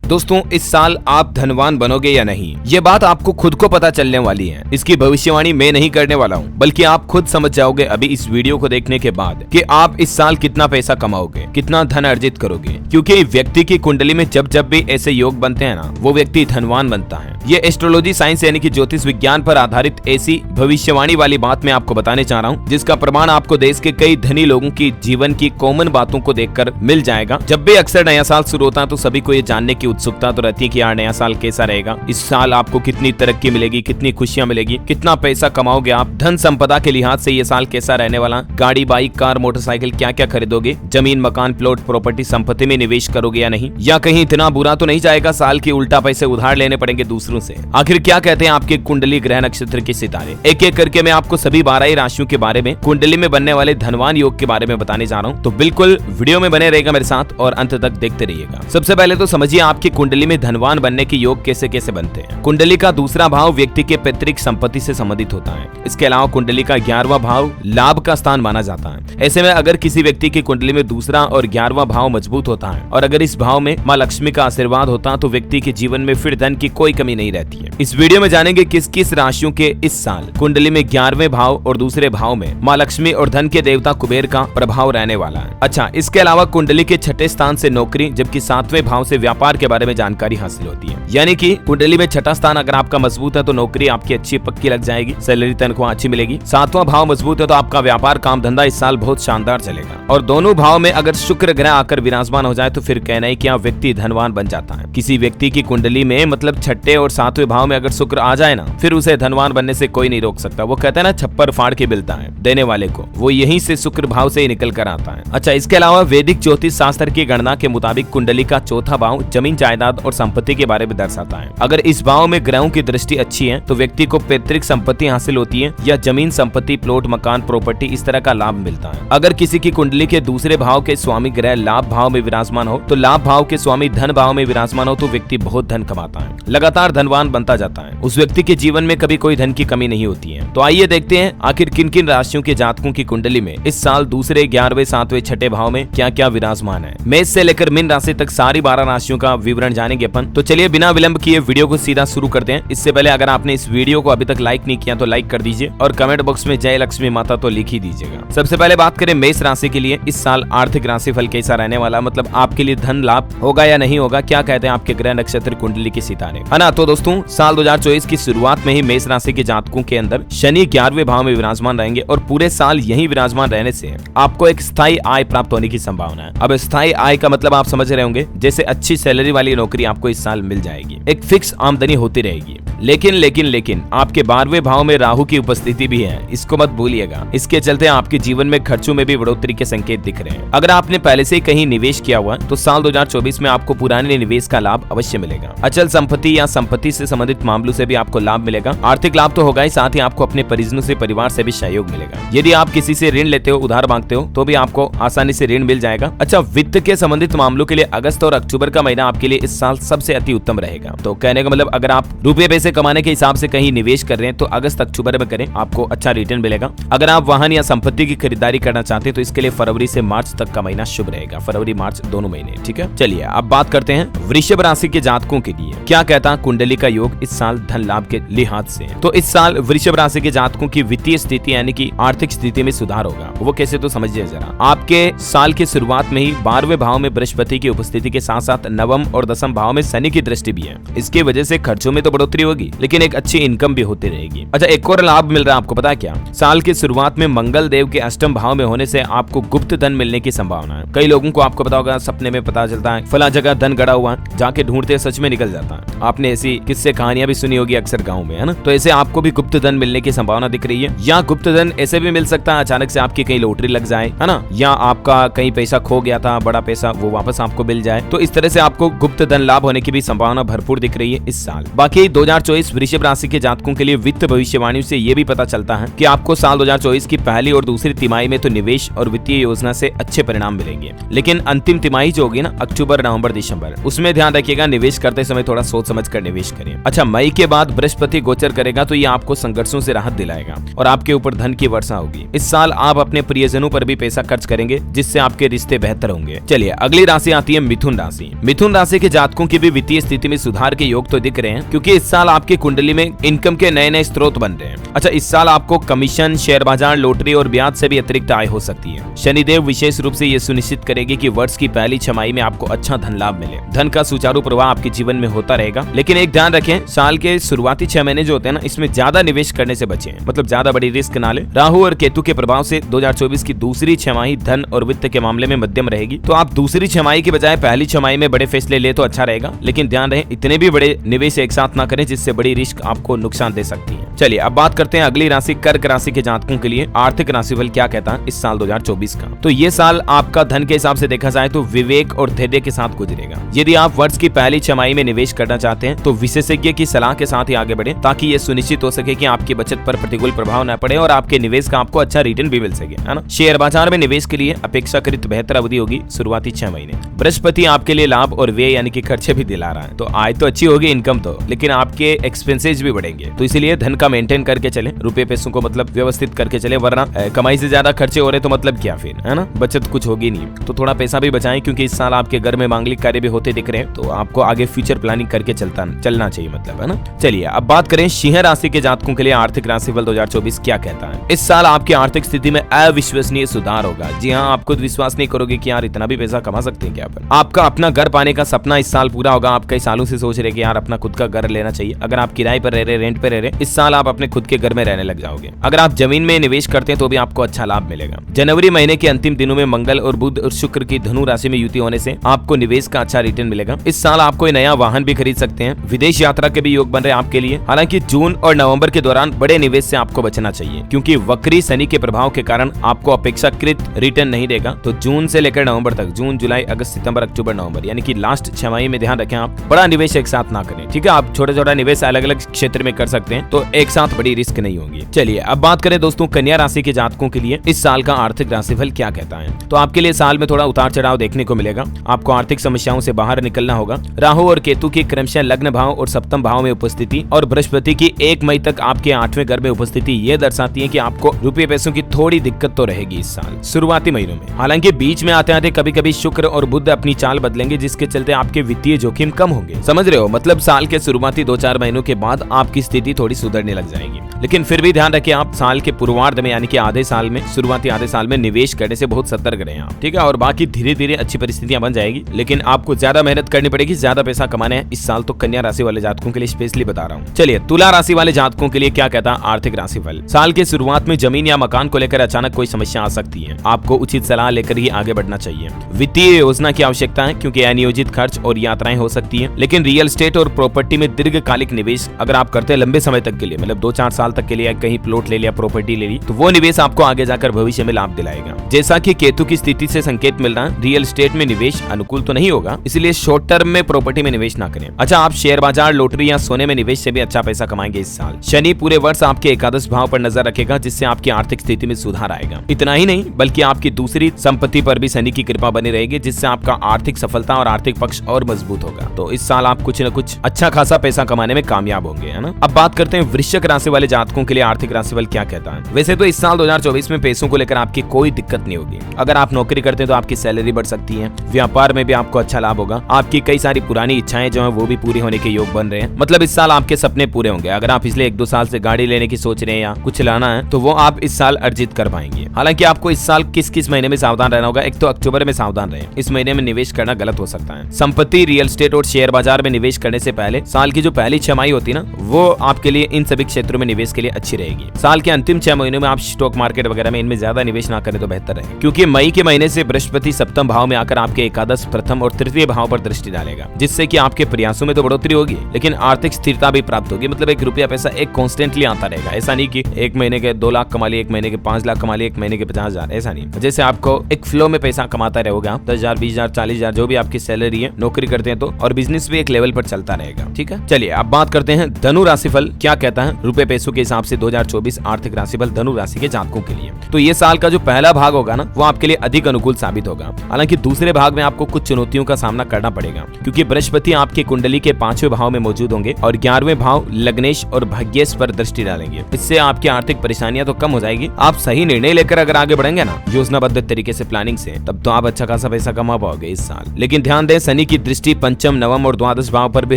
दोस्तों, इस साल आप धनवान बनोगे या नहीं, ये बात आपको खुद को पता चलने वाली है। इसकी भविष्यवाणी मैं नहीं करने वाला हूँ, बल्कि आप खुद समझ जाओगे अभी इस वीडियो को देखने के बाद कि आप इस साल कितना पैसा कमाओगे, कितना धन अर्जित करोगे। क्योंकि व्यक्ति की कुंडली में जब जब भी ऐसे योग बनते हैं ना, वो व्यक्ति धनवान बनता है। ये एस्ट्रोलॉजी साइंस यानी कि ज्योतिष विज्ञान पर आधारित ऐसी भविष्यवाणी वाली बात मैं आपको बताने चाह रहा हूँ, जिसका प्रमाण आपको देश के कई धनी लोगों की जीवन की कॉमन बातों को देखकर मिल जाएगा। जब भी अक्सर नया साल शुरू होता है तो सभी को ये जानने की उत्सुकता तो रहती है कि यार नया साल कैसा रहेगा, इस साल आपको कितनी तरक्की मिलेगी, कितनी खुशियां मिलेगी, कितना पैसा कमाओगे आप, धन संपदा के लिहाज से ये साल कैसा रहने वाला, गाड़ी बाइक कार मोटरसाइकिल क्या क्या खरीदोगे, जमीन मकान प्लॉट प्रॉपर्टी संपत्ति में निवेश करोगे या नहीं, या कहीं इतना बुरा तो नहीं जाएगा साल की उल्टा पैसे उधार लेने पड़ेंगे दूसरों से। आखिर क्या कहते हैं आपके कुंडली ग्रह नक्षत्र के सितारे। एक एक करके मैं आपको सभी 12 राशियों के बारे में, कुंडली में बनने वाले धनवान योग के बारे में बताने जा रहा हूँ, तो बिल्कुल वीडियो में बने रहेगा मेरे साथ और अंत तक देखते रहिएगा। सबसे पहले तो समझिए आपकी कुंडली में धनवान बनने के योग कैसे कैसे बनते हैं। कुंडली का दूसरा भाव व्यक्ति के पैतृक संपत्ति से संबंधित होता है। इसके अलावा कुंडली का 11वां भाव लाभ का स्थान माना जाता है। ऐसे में अगर किसी व्यक्ति की कुंडली में दूसरा और 11वां भाव मजबूत होता है और अगर इस भाव में माँ लक्ष्मी का आशीर्वाद होता है तो व्यक्ति के जीवन में फिर धन की कोई कमी नहीं रहती है। इस वीडियो में जानेंगे किस किस राशियों के इस साल कुंडली में 11वें भाव और दूसरे भाव में माँ लक्ष्मी और धन के देवता कुबेर का प्रभाव रहने वाला है। अच्छा, इसके अलावा कुंडली के 6ठे स्थान से नौकरी जबकि 7वें भाव से व्यापार के बारे में जानकारी हासिल होती है। यानी कि कुंडली में 6ठा स्थान अगर आपका मजबूत है तो नौकरी आपकी अच्छी पक्की लग जाएगी, सैलरी तनख्वाह अच्छी मिलेगी। 7वां भाव मजबूत है तो आपका व्यापार काम धंधा इस साल बहुत शानदार चलेगा। और दोनों भाव में अगर शुक्र ग्रह आकर विराजमान हो जाए तो फिर कहना है कि व्यक्ति धनवान बन जाता है। किसी व्यक्ति की कुंडली में मतलब 6ठे और 7वें भाव में अगर शुक्र आ जाए ना, फिर उसे धनवान बनने से कोई नहीं रोक सकता। वो कहते हैं ना, छप्पर फाड़ के मिलता है देने वाले को, वो यहीं से शुक्र भाव से ही निकल कर आता है। अच्छा, इसके अलावा वैदिक ज्योतिष शास्त्र की गणना के मुताबिक कुंडली का 4था भाव जमीन जायदाद और संपत्ति के बारे में दर्शाता है। अगर इस भाव में ग्रहों की दृष्टि अच्छी है तो व्यक्ति को पैतृक संपत्ति हासिल होती है या जमीन संपत्ति प्लॉट मकान प्रॉपर्टी इस तरह का लाभ मिलता है। अगर किसी की कुंडली के दूसरे भाव के स्वामी ग्रह लाभ भाव में विराजमान हो तो लाभ भाव के स्वामी धन भाव में विराजमान हो तो व्यक्ति बहुत धन कमाता है, लगातार धनवान बनता जाता है। उस व्यक्ति के जीवन में कभी कोई धन की कमी नहीं होती है। तो आइए देखते हैं आखिर किन किन राशियों के जातकों की कुंडली में इस साल दूसरे 11वें 7वें 6ठे भाव में क्या क्या विराजमान है। मेष से लेकर मीन राशि तक सारी 12 राशियों का विवरण जानेंगे अपन। तो चलिए बिना विलंब किए वीडियो को सीधा शुरू करते हैं। इससे पहले अगर आपने इस वीडियो को अभी तक लाइक नहीं किया तो लाइक कर दीजिए और कमेंट बॉक्स में जय लक्ष्मी माता तो लिख ही दीजिएगा। सबसे पहले बात करें मेष राशि के लिए इस साल आर्थिक राशिफल कैसा रहने वाला, मतलब आपके लिए धन लाभ होगा या नहीं होगा, क्या कहते हैं आपके ग्रह नक्षत्र कुंडली के सितारे, है ना। तो दोस्तों, साल 2024 की शुरुआत में ही मेष राशि के जातकों के अंदर शनि 11वें भाव में विराजमान रहेंगे और पूरे साल यही विराजमान रहने से आपको एक स्थायी आय प्राप्त होने की संभावना है। अब स्थायी आय का मतलब आप समझ रहे होंगे, जैसे अच्छी सैलरी वाली नौकरी आपको इस साल मिल जाएगी, एक फिक्स आमदनी होती रहेगी। लेकिन आपके 12वें भाव में राहु की उपस्थिति भी है, इसको मत भूलिएगा। इसके चलते आपके जीवन में खर्चों में भी बढ़ोतरी के संकेत दिख रहे हैं। अगर आपने पहले से कहीं निवेश किया हुआ तो साल 2024 में आपको पुराने निवेश का लाभ अवश्य मिलेगा। अचल संपत्ति या संपत्ति से संबंधित मामलों से भी आपको लाभ मिलेगा। आर्थिक लाभ तो होगा ही, साथ ही आपको अपने परिजनों से परिवार से भी सहयोग मिलेगा। यदि आप किसी से ऋण लेते हो, उधार मांगते हो, तो भी आपको आसानी से ऋण मिल जाएगा। अच्छा, वित्त के संबंधित मामलों के लिए अगस्त और अक्टूबर का महीना आपके लिए इस साल सबसे अति उत्तम रहेगा। तो कहने का मतलब अगर आप रुपए पैसे कमाने के हिसाब से कहीं निवेश कर रहे हैं तो अगस्त अक्टूबर में करें, आपको अच्छा रिटर्न मिलेगा। अगर आप वाहन या संपत्ति की खरीदारी करना चाहते हैं तो इसके लिए फरवरी से मार्च तक का महीना शुभ रहेगा, फरवरी मार्च दोनों महीने, ठीक है। चलिए अब बात करते हैं वृषभ राशि के जातकों के लिए क्या कहता है कुंडली का योग इस साल धन लाभ के लिहाज से। तो इस साल वृषभ राशि के जातकों की वित्तीय स्थिति यानी कि आर्थिक स्थिति में सुधार होगा। वो कैसे, तो समझिए जरा। आपके साल की शुरुआत में ही 12वें भाव में बृहस्पति की उपस्थिति के साथ साथ 9वें और 10वें भाव में शनि की दृष्टि भी है। इसकी वजह से खर्चों में तो बढ़ोतरी होगी लेकिन एक अच्छी इनकम भी होती रहेगी। अच्छा, एक और लाभ मिल रहा है आपको, पता है क्या? साल की शुरुआत में मंगल देव के अष्टम भाव में होने से आपको गुप्त धन मिलने की संभावना है। कई लोगों को आपको पता होगा सपने में पता चलता है फला जगह धन गड़ा हुआ है, जाके ढूंढते सच में निकल जाता है। आपने ऐसी किस्से कहानियां भी सुनी होगी अक्सर गाँव में, है ना। तो ऐसे आपको भी गुप्त धन मिलने की संभावना दिख रही है। या गुप्त धन ऐसे भी मिल सकता है अचानक से आपकी कहीं लॉटरी लग जाए, है ना, या आपका कहीं पैसा खो गया था बड़ा पैसा, वो वापस आपको मिल जाए। तो इस तरह से आपको गुप्त धन लाभ होने की भी संभावना भरपूर दिख रही है इस साल। बाकी 2024 वृषभ राशि के जातकों के लिए वित्त भविष्यवाणियों से ये भी पता चलता है कि आपको साल 2024 की पहली और दूसरी तिमाही में तो निवेश और वित्तीय योजना से अच्छे परिणाम मिलेंगे, लेकिन अंतिम तिमाही जो होगी ना, अक्टूबर नवंबर दिसंबर, उसमें ध्यान रखिएगा निवेश करते समय थोड़ा सोच समझ कर निवेश करें। अच्छा, मई के बाद बृहस्पति गोचर करेगा तो ये आपको संघर्षों से राहत दिलाएगा और आपके ऊपर धन की वर्षा होगी। इस साल आप अपने प्रियजनों पर भी पैसा खर्च करेंगे जिससे आपके रिश्ते बेहतर होंगे। चलिए अगली राशि आती है मिथुन राशि। मिथुन राशि राशि के जातकों की भी वित्तीय स्थिति में सुधार के योग तो दिख रहे हैं, क्योंकि इस साल आपकी कुंडली में इनकम के नए नए स्रोत बन रहे हैं। अच्छा, इस साल आपको कमीशन, शेयर बाजार, लॉटरी और ब्याज से भी अतिरिक्त आय हो सकती है। शनिदेव विशेष रूप से ये सुनिश्चित करेगी कि वर्ष की पहली छमाही में आपको अच्छा धन लाभ मिले। धन का सुचारू प्रवाह आपके जीवन में होता रहेगा, लेकिन एक ध्यान रखें, साल के शुरुआती 6 महीने जो होते हैं ना, इसमें ज्यादा निवेश करने से बचें, मतलब ज्यादा बड़ी रिस्क ना ले। राहु और केतु के प्रभाव से 2024 की दूसरी छमाही धन और वित्त के मामले में मध्यम रहेगी, तो आप दूसरी छमाही की बजाय पहली छमाही में बड़े फैसले ले तो अच्छा रहेगा, लेकिन ध्यान रहे इतने भी बड़े निवेश एक साथ ना करें जिससे बड़ी रिस्क आपको नुकसान दे सकती है। चलिए अब बात करते हैं अगली राशि कर्क राशि के जातकों के लिए आर्थिक राशिफल क्या कहता है इस साल 2024 का। तो ये साल आपका धन के हिसाब से देखा जाए तो विवेक और धैर्य के साथ गुजरेगा। यदि आप वर्ष की पहली छमाही में निवेश करना चाहते हैं तो विशेषज्ञ की सलाह के साथ ही आगे बढ़े, ताकि ये सुनिश्चित हो सके कि आपकी बचत पर प्रतिकूल प्रभाव न पड़े और आपके निवेश का आपको अच्छा रिटर्न भी मिल सके, है ना। शेयर बाजार में निवेश के लिए अपेक्षाकृत बेहतर अवधि होगी शुरुआती 6 महीने। बृहस्पति आपके लिए लाभ और व्यय यानी कि खर्चे भी दिला रहा है, तो आय तो अच्छी होगी, इनकम तो, लेकिन आपके एक्सपेंसेस भी बढ़ेंगे, तो इसलिए धन का मेंटेन करके चले, रुपए पैसों को मतलब व्यवस्थित करके चले, वरना कमाई से ज्यादा खर्चे हो रहे तो मतलब क्या फिर, है ना, बचत कुछ होगी नहीं। तो थोड़ा पैसा भी बचाएं, क्योंकि इस साल आपके घर में मांगलिक कार्य भी होते दिख रहे हैं, तो आपको आगे फ्यूचर प्लानिंग करके चलना चाहिए, मतलब, है ना। चलिए अब बात करें सिंह राशि के जातकों के लिए आर्थिक राशिफल 2024 क्या कहता है। इस साल आपकी आर्थिक स्थिति में अविश्वसनीय सुधार होगा। जी हाँ, आप खुद विश्वास नहीं करोगे कि यार इतना भी पैसा कमा सकते हैं क्या अपन। आपका अपना घर पाने का सपना इस साल पूरा होगा। आप कई सालों से सोच रहे कि यार अपना खुद का घर लेना चाहिए। अगर आप किराए पर रह रहे, रेंट पे रह रहे, इस साल आप अपने खुद के घर में रहने लग जाओगे। अगर आप जमीन में निवेश करते हैं तो भी आपको अच्छा लाभ मिलेगा। जनवरी महीने के अंतिम दिनों में मंगल और बुध और शुक्र की धनु राशि में युति होने से आपको निवेश का अच्छा रिटर्न मिलेगा। इस साल आप कोई नया वाहन भी खरीद सकते हैं। विदेश यात्रा के भी योग बन रहे हैं आपके लिए। हालांकि जून और नवंबर के दौरान बड़े निवेश से आपको बचना चाहिए, क्योंकि वक्री शनि के प्रभाव के कारण आपको अपेक्षाकृत रिटर्न नहीं देगा। तो जून से लेकर नवंबर तक, जून, जुलाई, अगस्त, सितंबर, अक्टूबर, नवंबर, यानी कि लास्ट छमाही में ध्यान रखें आप बड़ा निवेश एक साथ ना करें, ठीक है। आप छोटा छोटा निवेश अलग अलग क्षेत्र में कर सकते हैं, तो एक साथ बड़ी रिस्क नहीं होगी। चलिए अब बात करें दोस्तों कन्या राशि के जातकों के लिए इस साल का आर्थिक राशिफल क्या कहता है। तो आपके लिए साल में थोड़ा उतार चढ़ाव देखने को मिलेगा। आपको आर्थिक समस्याओं से बाहर निकलना होगा। राहु और केतु की क्रमशः लग्न भाव और सप्तम भाव में उपस्थिति और बृहस्पति की 1 मई तक आपके 8वें घर में उपस्थिति ये दर्शाती है कि आपको रुपये पैसों की थोड़ी दिक्कत तो रहेगी इस साल शुरुआती महीनों में। हालांकि बीच में आते आते कभी कभी शुक्र और बुध अपनी चाल बदलेंगे, जिसके चलते आपके वित्तीय जोखिम कम होंगे। समझ रहे हो, मतलब साल के शुरुआती 2-4 महीनों के बाद आपकी स्थिति थोड़ी सुधरने लग जाएगी। लेकिन फिर भी ध्यान रखिए, आप साल के पूर्वार्ध में यानी कि आधे साल में, शुरुआती आधे साल में निवेश करने से बहुत सतर्क रहें आप, ठीक है। और बाकी धीरे धीरे अच्छी परिस्थितियां बन जाएगी, लेकिन आपको ज्यादा मेहनत करनी पड़ेगी, ज्यादा पैसा कमाना है इस साल। तो कन्या राशि वाले जातकों के लिए स्पेशली बता रहा हूँ। चलिए तुला राशि वाले जातकों के लिए क्या कहता है आर्थिक राशिफल। साल के शुरुआत में जमीन या मकान को लेकर अचानक कोई समस्या आ सकती है। आपको उचित सलाह लेकर ही आगे बढ़ना चाहिए। वित्तीय योजना की आवश्यकता है, क्योंकि अनियोजित खर्च और यात्राएं हो सकती है। लेकिन रियल एस्टेट और प्रॉपर्टी में दीर्घकालिक निवेश अगर आप करते हैं लंबे समय तक के लिए, मतलब 2-4 साल तक के लिए, कहीं प्लॉट ले लिया, प्रॉपर्टी ले ली, तो वो निवेश आपको आगे जाकर भविष्य में लाभ दिलाएगा। जैसा कि केतु की स्थिति से संकेत मिल रहा है, रियल एस्टेट में निवेश अनुकूल तो नहीं होगा, इसलिए शॉर्ट टर्म में प्रॉपर्टी में निवेश ना करें। अच्छा, आप शेयर बाजार, लॉटरी या सोने में निवेश से भी अच्छा पैसा कमाएंगे इस साल। शनि पूरे वर्ष आपके एकादश भाव पर नजर रखेगा, जिससे आपकी आर्थिक स्थिति में सुधार आएगा। इतना ही नहीं, बल्कि आपकी दूसरी संपत्ति पर भी शनि की कृपा बनी रहेगी, जिससे आपका आर्थिक सफलता और आर्थिक पक्ष और मजबूत होगा। तो इस साल आप कुछ न कुछ अच्छा खासा पैसा कमाने में कामयाब होंगे, है ना। अब बात करते हैं वृश्चिक राशि वाले जातकों के लिए आर्थिक राशिफल क्या कहता है। वैसे तो इस साल 2024 में पैसों को लेकर आपकी कोई दिक्कत नहीं होगी। अगर आप नौकरी करते हैं तो आपकी सैलरी बढ़ सकती है। व्यापार में भी आपको अच्छा लाभ होगा। आपकी कई सारी पुरानी इच्छाएं जो है वो भी पूरी होने के योग बन रहे हैं। मतलब इस साल आपके सपने पूरे होंगे। अगर आप पिछले 1-2 साल से गाड़ी लेने की सोच रहे हैं या कुछ लाना है, तो वो आप इस साल अर्जित कर पाएंगे। हालांकि आपको इस साल किस महीने में सावधान रहना होगा। एक तो अक्टूबर में सावधान रहें, इस महीने में निवेश करना गलत हो सकता है। संपत्ति, रियल एस्टेट और शेयर बाजार में निवेश करने से पहले साल की जो पहली छमाही होती है ना, वो आपके लिए इन सभी क्षेत्रों में निवेश के लिए अच्छी रहेगी। साल के अंतिम 6 महीनों में आप स्टॉक मार्केट वगैरह में इनमें ज्यादा निवेश ना करें तो बेहतर है, क्योंकि मई के महीने से बृहस्पति सप्तम भाव में आकर आपके एकादश, प्रथम और तृतीय भाव पर दृष्टि डालेगा, जिससे कि आपके प्रयासों में तो बढ़ोतरी होगी, लेकिन आर्थिक स्थिरता भी प्राप्त होगी। मतलब 1 रुपया पैसा एक कॉन्स्टेंटली आता रहेगा। ऐसा नहीं कि 1 महीने के 2 लाख कमा लिए, 1 महीने के 5 लाख कमा लिए, 1 महीने के 50,000, ऐसा नहीं। जैसे आपको एक फ्लो में पैसा कमाता रहेगा, 10,000, 20,000, 40,000 जो भी आपकी सैलरी है, नौकरी करते हैं तो, और बिजनेस भी एक लेवल पर चलता रहेगा, ठीक है। चलिए अब बात करते हैं धनु राशिफल क्या कहता है रुपए पैसों के हिसाब से 2024 आर्थिक राशिफल धनु राशि के जातकों के लिए। तो ये साल का जो पहला भाग होगा ना वो आपके लिए अधिक अनुकूल साबित होगा। हालांकि दूसरे भाग में आपको कुछ चुनौतियों का सामना करना पड़ेगा, क्योंकि बृहस्पति आपकी कुंडली के 5वें भाव में मौजूद होंगे और 11वें भाव लग्नेश और भाग्येश पर दृष्टि डालेंगे। इससे आपकी आर्थिक परेशानियां तो कम हो जाएगी। आप सही निर्णय लेकर अगर आगे बढ़ेंगे ना योजनाबद्ध तरीके से, प्लानिंग से, तब तो आप अच्छा खासा पैसा कमा पाओगे इस साल। लेकिन ध्यान दें, शनि की दृष्टि पंचम, नवम और द्वादश भाव पर भी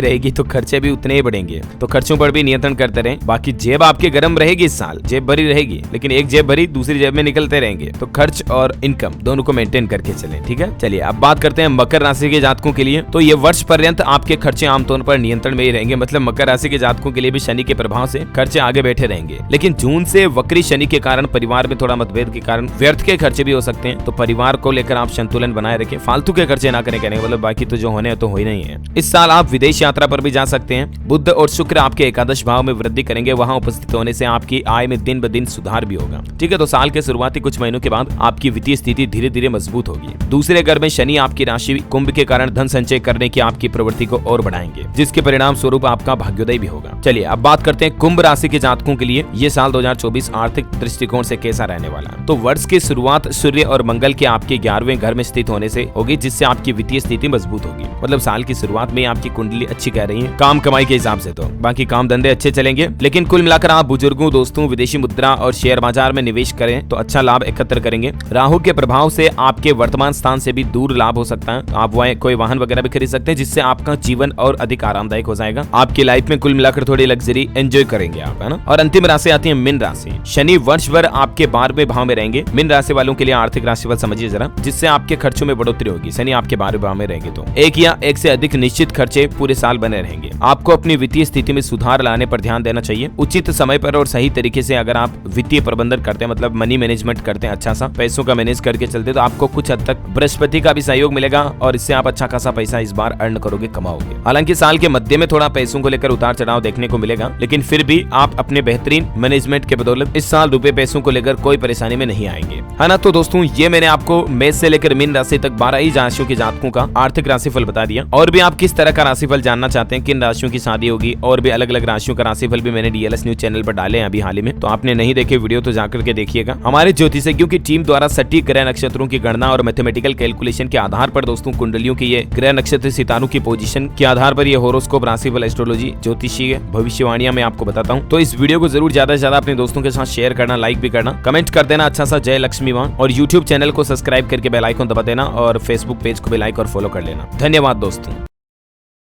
रहेगी, तो खर्चे भी उतने ही बढ़ेंगे। तो खर्चों पर भी नियंत्रण करते रहें। बाकी जेब आपके गर्म रहेगी इस साल, जेब भरी रहेगी, लेकिन एक जेब भरी दूसरी जेब में निकलते रहेंगे। तो खर्च और इनकम दोनों को मेंटेन करके चलें, ठीक है। चलिए अब बात करते हैं मकर राशि के जातकों के लिए। तो ये वर्ष पर्यंत आपके खर्चे आमतौर पर नियंत्रण में ही रहेंगे। मतलब मकर राशि के जातकों के लिए भी शनि के प्रभाव से खर्चे आगे बैठे रहेंगे। लेकिन जून से वक्री शनि के कारण परिवार में थोड़ा मतभेद के कारण व्यर्थ के खर्चे भी हो सकते हैं। तो परिवार को लेकर आप संतुलन बनाए रखें, फालतू के खर्चे ना करें। कहने का मतलब बाकी तो जो होने तो हो ही नहीं है। इस साल आप विदेश यात्रा पर भी जा सकते हैं। बुध और शुक्र आपके एकादश भाव में वृद्धि करेंगे। वहां उपस्थित होने से आपकी आय में दिन ब दिन सुधार भी होगा, ठीक है। तो साल के शुरुआती कुछ महीनों के बाद आपकी वित्तीय स्थिति धीरे धीरे मजबूत होगी। दूसरे घर में शनि आपकी राशि कुंभ के कारण धन संचय करने की आपकी प्रवृत्ति को और बढ़ाएंगे, जिसके परिणाम स्वरूप आपका भाग्योदय भी होगा। चलिए अब बात करते हैं कुंभ राशि के जातकों के लिए ये साल 2024 आर्थिक दृष्टिकोण से कैसा रहने वाला है। तो वर्ष की शुरुआत सूर्य और मंगल के आपके 11वें घर में स्थित होने से होगी, जिससे आपकी वित्तीय स्थिति मजबूत होगी। मतलब साल की शुरुआत में आपकी कुंडली अच्छी कह रही है काम कमाई के हिसाब से। तो बाकी काम धंधे अच्छे चलेंगे। लेकिन कुल मिलाकर आप बुजुर्गों, दोस्तों, विदेशी मुद्रा और शेयर बाजार में निवेश करें तो अच्छा लाभ एकत्र करेंगे। राहु के प्रभाव से आपके वर्तमान स्थान से भी दूर लाभ हो सकता है। आप कोई वाहन वगैरह भी खरीद सकते हैं, जिससे आपका जीवन और अधिक आरामदायक हो जाएगा। आपकी लाइफ में कुल मिलाकर थोड़ी लग्जरी एंजॉय करेंगे आप, है ना। और अंतिम राशि आती है मीन राशि। शनि वर्ष भर आपके 12वें भाव में रहेंगे। मीन राशि वालों के लिए आर्थिक राशिफल समझिए जरा, जिससे आपके खर्चों में बढ़ोतरी होगी। शनि आपके 12वें भाव में रहेंगे तो एक या एक से अधिक निश्चित खर्चे पूरे साल बने रहेंगे। आपको अपनी वित्तीय स्थिति में सुधार लाने पर ध्यान देना चाहिए। उचित समय पर और सही तरीके से अगर आप वित्तीय प्रबंधन करते हैं, मतलब मनी मैनेजमेंट करते हैं, अच्छा सा पैसों का मैनेज करके चलते, तो आपको कुछ हद तक बृहस्पति का भी सहयोग मिलेगा और इससे आप अच्छा खासा पैसा इस बार अर्न करोगे, कमाओगे। हालांकि साल के मध्य में थोड़ा पैसों को लेकर उतार चढ़ाव देखने को मिलेगा, लेकिन फिर भी आप अपने बेहतरीन मैनेजमेंट के बदौलत इस साल रुपए पैसों को लेकर कोई परेशानी में नहीं आएंगे, है ना। तो दोस्तों ये मैंने आपको मेष से लेकर मीन राशि तक 12 ही राशियों के जातकों का आर्थिक राशिफल बता दिया। और भी आप किस तरह का राशिफल जानना चाहते हैं, किन राशियों की शादी होगी, और भी अलग अलग राशियों का राशिफल भी मैंने डीएलएस न्यूज चैनल पर डाले हैं अभी हाल ही में। तो आपने नहीं देखे वीडियो तो जाकर के देखिएगा। हमारे ज्योतिषज्ञों की टीम द्वारा सटीक ग्रह नक्षत्रों की गणना और मैथमेटिकल कैलकुलेशन के आधार पर दोस्तों कुंडलियों की ये ग्रह नक्षत्र सितारों की पोजीशन के आधार पर ये होरोस्कोप, राशिफल, एस्ट्रोलॉजी, ज्योतिषीय भविष्यवाणियां मैं आपको बताता हूं। तो इस वीडियो को जरूर ज्यादा से ज्यादा अपने दोस्तों के साथ शेयर करना, लाइक भी करना, कमेंट कर देना अच्छा सा जय लक्ष्मी मां, और यूट्यूब चैनल को सब्सक्राइब करके बेल आइकन दबा देना और फेसबुक पेज को भी लाइक और फॉलो कर लेना। धन्यवाद दोस्तों।